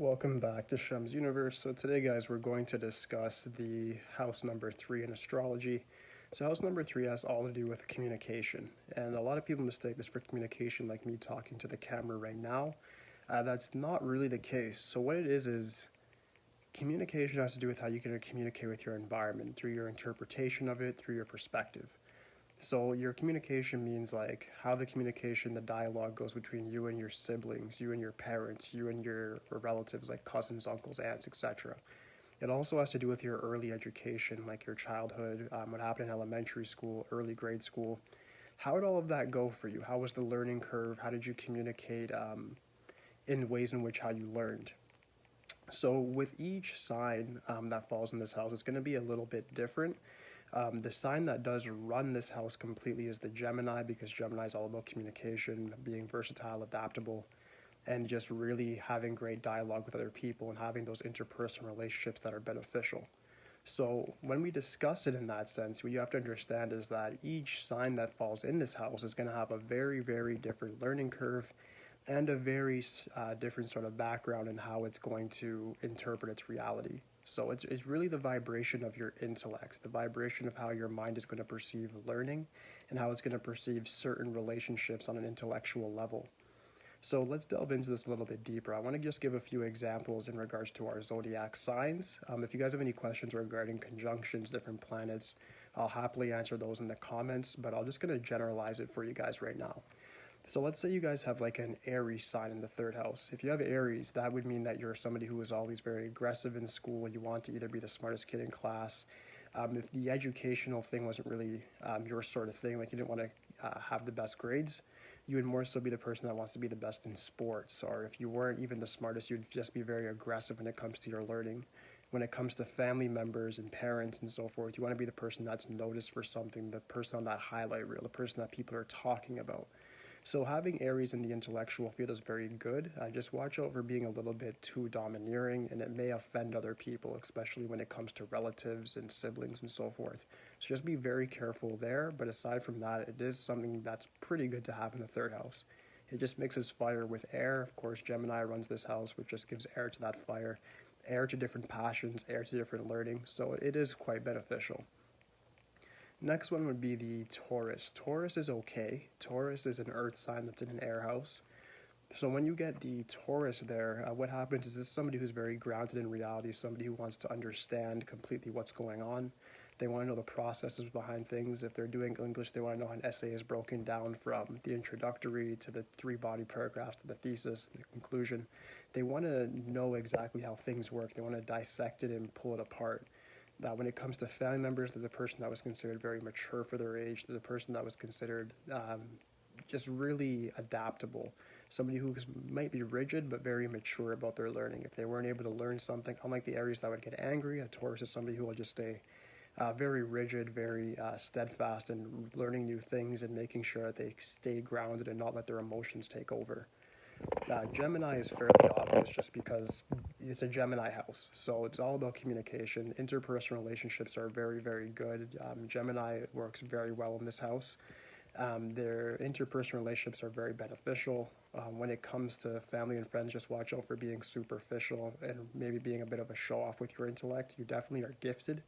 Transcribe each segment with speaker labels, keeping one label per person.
Speaker 1: Welcome back to Shemsuniverse. So today, guys, we're going to discuss the house number 3 in astrology. So house number 3 has all to do with communication, and a lot of people mistake this for communication, like me talking to the camera right now. That's not really the case. So what it is communication has to do with how you can communicate with your environment, through your interpretation of it, through your perspective. So your communication means like how the communication, the dialogue goes between you and your siblings, you and your parents, you and your relatives like cousins, uncles, aunts, etc. It also has to do with your early education, like your childhood, what happened in elementary school, early grade school. How did all of that go for you? How was the learning curve? How did you communicate in ways in which how you learned? So with each sign that falls in this house, it's going to be a little bit different. The sign that does run this house completely is the Gemini, because Gemini is all about communication, being versatile, adaptable, and just really having great dialogue with other people and having those interpersonal relationships that are beneficial. So when we discuss it in that sense, what you have to understand is that each sign that falls in this house is going to have a very, very different learning curve and a very different sort of background in how it's going to interpret its reality. So it's really the vibration of your intellect, the vibration of how your mind is going to perceive learning and how it's going to perceive certain relationships on an intellectual level. So let's delve into this a little bit deeper. I want to just give a few examples in regards to our zodiac signs. If you guys have any questions regarding conjunctions, different planets, I'll happily answer those in the comments, but I'm just going to generalize it for you guys right now. So let's say you guys have like an Aries sign in the third house. If you have Aries, that would mean that you're somebody who is always very aggressive in school. You want to either be the smartest kid in class. If the educational thing wasn't really your sort of thing, like you didn't want to have the best grades, you would more so be the person that wants to be the best in sports. Or if you weren't even the smartest, you'd just be very aggressive when it comes to your learning. When it comes to family members and parents and so forth, you want to be the person that's noticed for something, the person on that highlight reel, the person that people are talking about. So having Aries in the intellectual field is very good. Just watch out for being a little bit too domineering, and it may offend other people, especially when it comes to relatives and siblings and so forth. So just be very careful there. But aside from that, it is something that's pretty good to have in the third house. It just mixes fire with air. Of course, Gemini runs this house, which just gives air to that fire, air to different passions, air to different learning. So it is quite beneficial. Next one would be the Taurus. Taurus is okay. Taurus is an earth sign that's in an air house. So when you get the Taurus there, what happens is this is somebody who's very grounded in reality, somebody who wants to understand completely what's going on. They want to know the processes behind things. If they're doing English, they want to know how an essay is broken down from the introductory to the three-body paragraphs to the thesis, the conclusion. They want to know exactly how things work. They want to dissect it and pull it apart. That when it comes to family members, they're the person that was considered very mature for their age. They're the person that was considered just really adaptable. Somebody who might be rigid but very mature about their learning. If they weren't able to learn something, unlike the Aries that would get angry, a Taurus is somebody who will just stay very rigid, very steadfast in learning new things and making sure that they stay grounded and not let their emotions take over. Gemini is fairly obvious just because it's a Gemini house. So it's all about communication. Interpersonal relationships are very, very good. Gemini works very well in this house. Their interpersonal relationships are very beneficial. When it comes to family and friends, just watch out for being superficial and maybe being a bit of a show-off with your intellect. You definitely are gifted.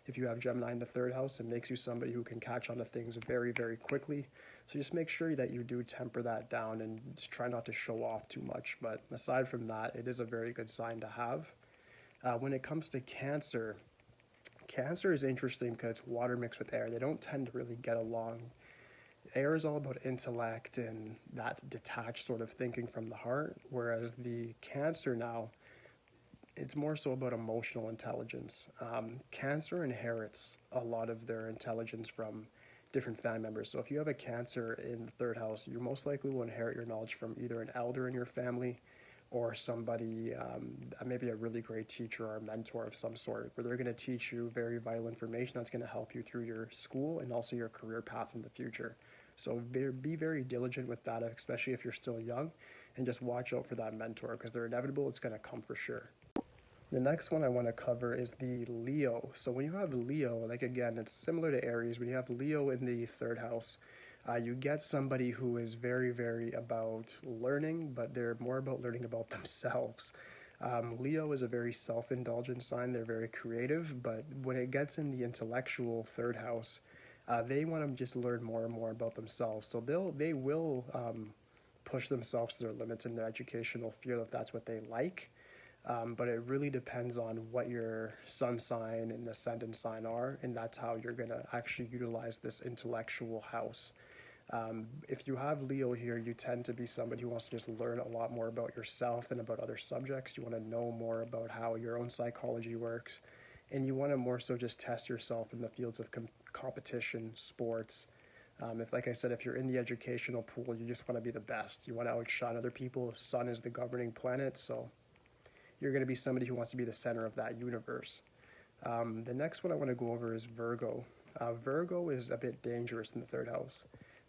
Speaker 1: If you have Gemini in the third house, it makes you somebody who can catch on to things very, very quickly. So just make sure that you do temper that down and try not to show off too much. But aside from that, it is a very good sign to have. When it comes to Cancer, Cancer is interesting because it's water mixed with air. They don't tend to really get along. Air is all about intellect and that detached sort of thinking from the heart, whereas the Cancer now, it's more so about emotional intelligence. Cancer inherits a lot of their intelligence from different family members. So if you have a Cancer in the third house, you most likely will inherit your knowledge from either an elder in your family or somebody, maybe a really great teacher or a mentor of some sort, where they're going to teach you very vital information that's going to help you through your school and also your career path in the future. So be very diligent with that, especially if you're still young, and just watch out for that mentor because they're inevitable. It's going to come for sure. The next one I want to cover is the Leo. So when you have Leo, like again, it's similar to Aries. When you have Leo in the third house, you get somebody who is very, very about learning, but they're more about learning about themselves. Leo is a very self-indulgent sign. They're very creative, but when it gets in the intellectual third house, they want to just learn more and more about themselves. So they will push themselves to their limits in their educational field if that's what they like. But it really depends on what your sun sign and ascendant sign are, and that's how you're going to actually utilize this intellectual house. If you have Leo here, you tend to be somebody who wants to just learn a lot more about yourself than about other subjects. You want to know more about how your own psychology works, and you want to more so just test yourself in the fields of competition, sports. If, like I said, if you're in the educational pool, you just want to be the best. You want to outshine other people. Sun is the governing planet, so you're going to be somebody who wants to be the center of that universe. The next one I want to go over is Virgo. Virgo is a bit dangerous in the third house.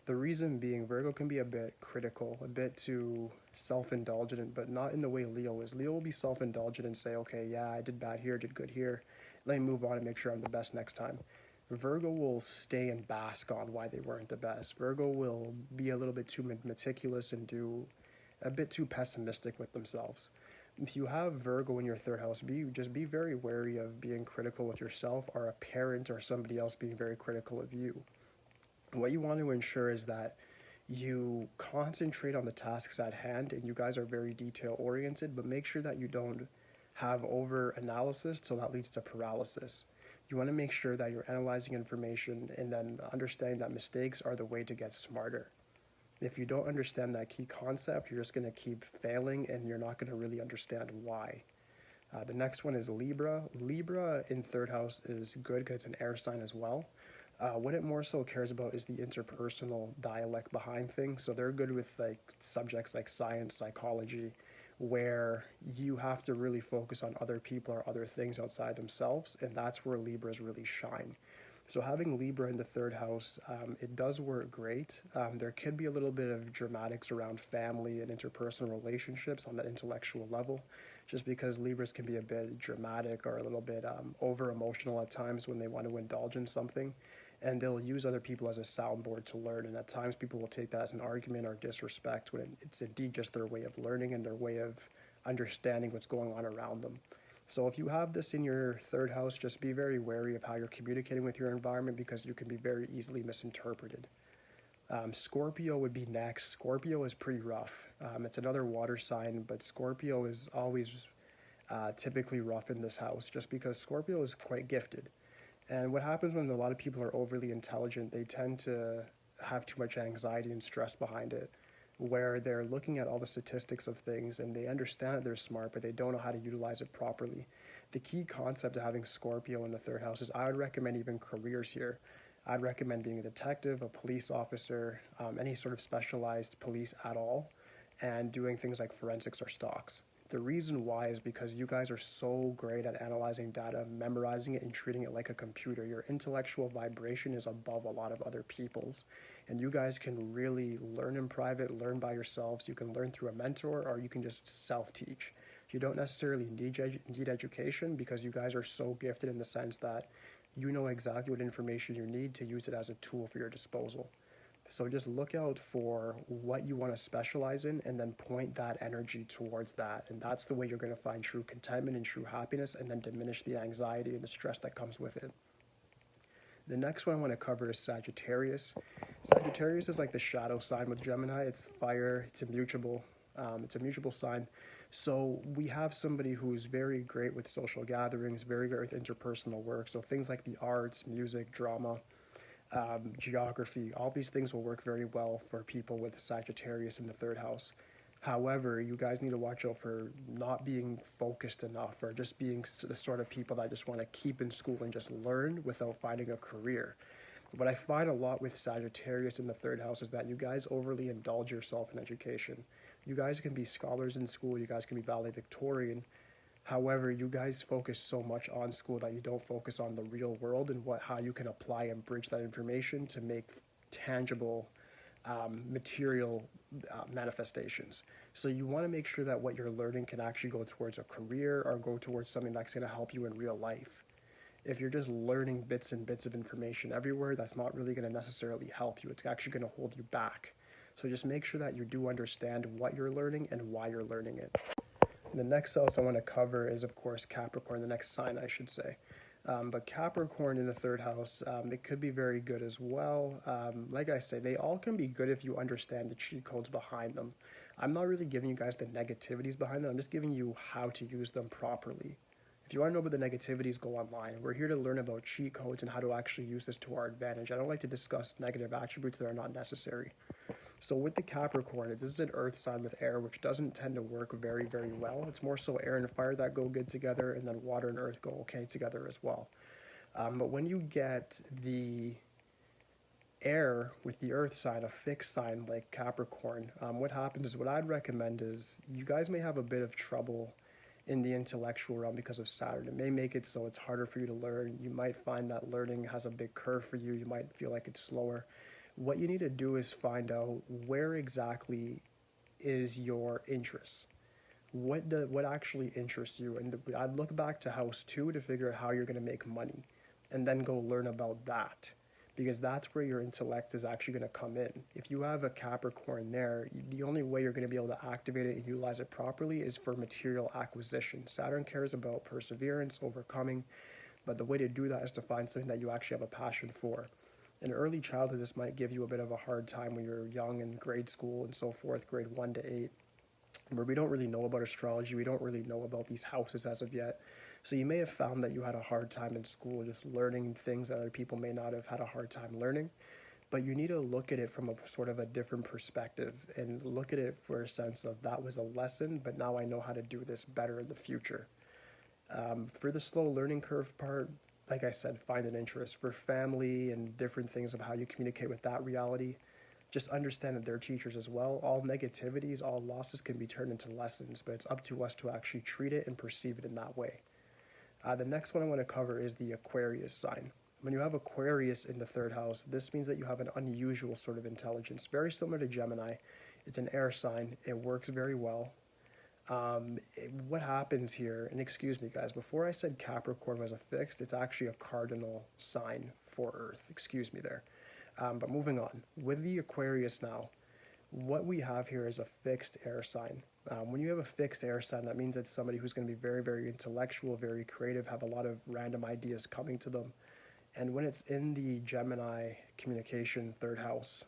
Speaker 1: The reason being, Virgo can be a bit critical, a bit too self-indulgent, but not in the way Leo is. Leo will be self-indulgent and say, okay, yeah, I did bad here, did good here. Let me move on and make sure I'm the best next time. Virgo will stay and bask on why they weren't the best. Virgo will be a little bit too meticulous and do a bit too pessimistic with themselves. If you have Virgo in your third house, just be very wary of being critical with yourself, or a parent or somebody else being very critical of you. What you want to ensure is that you concentrate on the tasks at hand, and you guys are very detail oriented, but make sure that you don't have over analysis so that leads to paralysis. You want to make sure that you're analyzing information and then understanding that mistakes are the way to get smarter. If you don't understand that key concept, you're just going to keep failing and you're not going to really understand why. The next one is Libra. Libra in third house is good because it's an air sign as well. What it more so cares about is the interpersonal dialect behind things. So they're good with like subjects like science, psychology, where you have to really focus on other people or other things outside themselves, and that's where Libras really shine. So having Libra in the third house, it does work great. There could be a little bit of dramatics around family and interpersonal relationships on that intellectual level, just because Libras can be a bit dramatic or a little bit over emotional at times when they want to indulge in something. And they'll use other people as a soundboard to learn. And at times people will take that as an argument or disrespect when it's indeed just their way of learning and their way of understanding what's going on around them. So if you have this in your third house, just be very wary of how you're communicating with your environment, because you can be very easily misinterpreted. Scorpio would be next. Scorpio is pretty rough. It's another water sign, but Scorpio is always typically rough in this house, just because Scorpio is quite gifted. And what happens when a lot of people are overly intelligent, they tend to have too much anxiety and stress behind it, where they're looking at all the statistics of things and they understand that they're smart, but they don't know how to utilize it properly. The key concept of having Scorpio in the third house is I would recommend even careers here. I'd recommend being a detective, a police officer, any sort of specialized police at all, and doing things like forensics or stocks. The reason why is because you guys are so great at analyzing data, memorizing it, and treating it like a computer. Your intellectual vibration is above a lot of other people's. And you guys can really learn in private, learn by yourselves. You can learn through a mentor, or you can just self-teach. You don't necessarily need education, because you guys are so gifted in the sense that you know exactly what information you need to use it as a tool for your disposal. So just look out for what you want to specialize in and then point that energy towards that. And that's the way you're going to find true contentment and true happiness, and then diminish the anxiety and the stress that comes with it. The next one I want to cover is Sagittarius. Sagittarius is like the shadow sign with Gemini. It's fire, it's immutable sign. So we have somebody who's very great with social gatherings, very great with interpersonal work. So things like the arts, music, drama, geography, all these things will work very well for people with Sagittarius in the third house. However, you guys need to watch out for not being focused enough, or just being the sort of people that just want to keep in school and just learn without finding a career. What I find a lot with Sagittarius in the third house is that you guys overly indulge yourself in education. You guys can be scholars in school, you guys can be valedictorian. However, you guys focus so much on school that you don't focus on the real world and how you can apply and bridge that information to make tangible material manifestations. So you want to make sure that what you're learning can actually go towards a career or go towards something that's going to help you in real life. If you're just learning bits and bits of information everywhere, that's not really going to necessarily help you. It's actually going to hold you back. So just make sure that you do understand what you're learning and why you're learning it. The next house I want to cover is, of course, Capricorn, the next sign, I should say. But Capricorn in the third house, it could be very good as well. Like I say, they all can be good if you understand the cheat codes behind them. I'm not really giving you guys the negativities behind them. I'm just giving you how to use them properly. If you want to know about the negativities, go online. We're here to learn about cheat codes and how to actually use this to our advantage. I don't like to discuss negative attributes that are not necessary. So with the Capricorn, this is an earth sign with air, which doesn't tend to work very, very well. It's more so air and fire that go good together, and then water and earth go okay together as well. But when you get the air with the earth sign, a fixed sign like Capricorn, what happens is, what I'd recommend is, you guys may have a bit of trouble in the intellectual realm because of Saturn. It may make it so it's harder for you to learn. You might find that learning has a big curve for you. You might feel like it's slower. What you need to do is find out where exactly is your interest. What actually interests you? And I'd look back to house 2 to figure out how you're going to make money, and then go learn about that, because that's where your intellect is actually going to come in. If you have a Capricorn there, the only way you're going to be able to activate it and utilize it properly is for material acquisition. Saturn cares about perseverance, overcoming, but the way to do that is to find something that you actually have a passion for. In early childhood, this might give you a bit of a hard time when you're young in grade school and so forth, grade 1 to 8, where we don't really know about astrology. We don't really know about these houses as of yet. So you may have found that you had a hard time in school just learning things that other people may not have had a hard time learning. But you need to look at it from a sort of a different perspective, and look at it for a sense of, that was a lesson, but now I know how to do this better in the future. For the slow learning curve part, like I said, find an interest. For family and different things of how you communicate with that reality, just understand that they're teachers as well. All negativities, all losses can be turned into lessons, but it's up to us to actually treat it and perceive it in that way. The next one I want to cover is the Aquarius sign. When you have Aquarius in the third house, this means that you have an unusual sort of intelligence, very similar to Gemini. It's an air sign. It works very well. What happens here, and excuse me guys, before I said Capricorn was a fixed, it's actually a cardinal sign for Earth. Excuse me there. But moving on, with the Aquarius now, what we have here is a fixed air sign. When you have a fixed air sign, that means it's somebody who's going to be very, very intellectual, very creative, have a lot of random ideas coming to them. And when it's in the Gemini communication third house,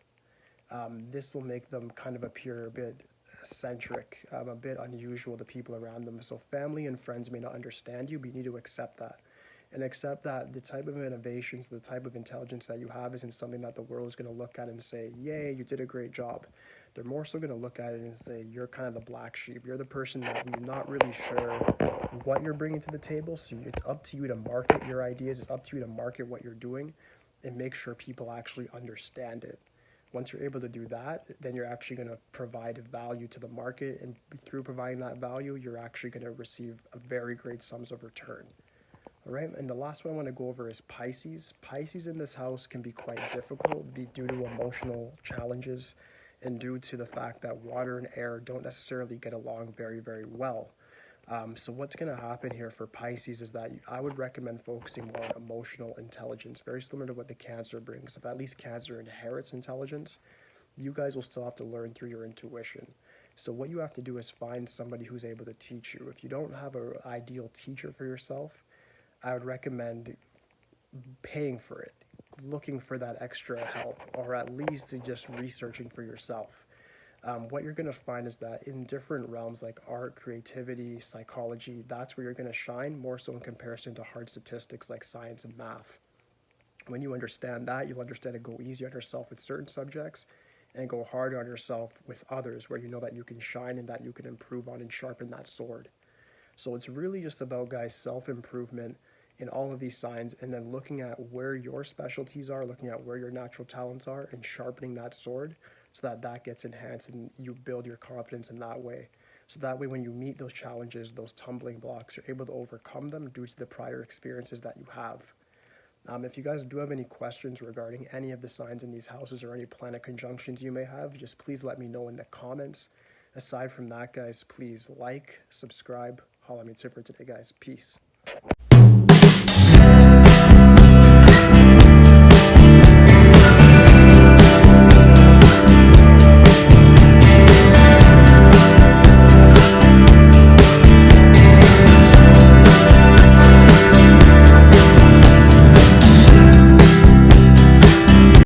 Speaker 1: this will make them kind of appear a bit eccentric, a bit unusual to people around them. So family and friends may not understand you, but you need to accept that. And accept that the type of innovations, the type of intelligence that you have isn't something that the world is going to look at and say, yay, you did a great job. They're more so going to look at it and say, you're kind of the black sheep. You're the person that we're not really sure what you're bringing to the table. So it's up to you to market your ideas. It's up to you to market what you're doing and make sure people actually understand it. Once you're able to do that, then you're actually going to provide value to the market. And through providing that value, you're actually going to receive a very great sums of return. All right, and the last one I want to go over is Pisces. Pisces in this house can be quite difficult due to emotional challenges and due to the fact that water and air don't necessarily get along very, very well. So what's going to happen here for Pisces is that I would recommend focusing more on emotional intelligence, very similar to what the Cancer brings. If at least Cancer inherits intelligence, you guys will still have to learn through your intuition. So what you have to do is find somebody who's able to teach you. If you don't have an ideal teacher for yourself, I would recommend paying for it, looking for that extra help, or at least just researching for yourself. What you're going to find is that in different realms like art, creativity, psychology, that's where you're going to shine more so in comparison to hard statistics like science and math. When you understand that, you'll understand to go easy on yourself with certain subjects and go harder on yourself with others, where you know that you can shine and that you can improve on and sharpen that sword. So it's really just about, guys, self-improvement in all of these signs, and then looking at where your specialties are, looking at where your natural talents are, and sharpening that sword so that that gets enhanced and you build your confidence in that way. So that way when you meet those challenges, those tumbling blocks, you're able to overcome them due to the prior experiences that you have. If you guys do have any questions regarding any of the signs in these houses or any planet conjunctions you may have, just please let me know in the comments. Aside from that, guys, please like, subscribe. Holla, that's it for today, guys. Peace.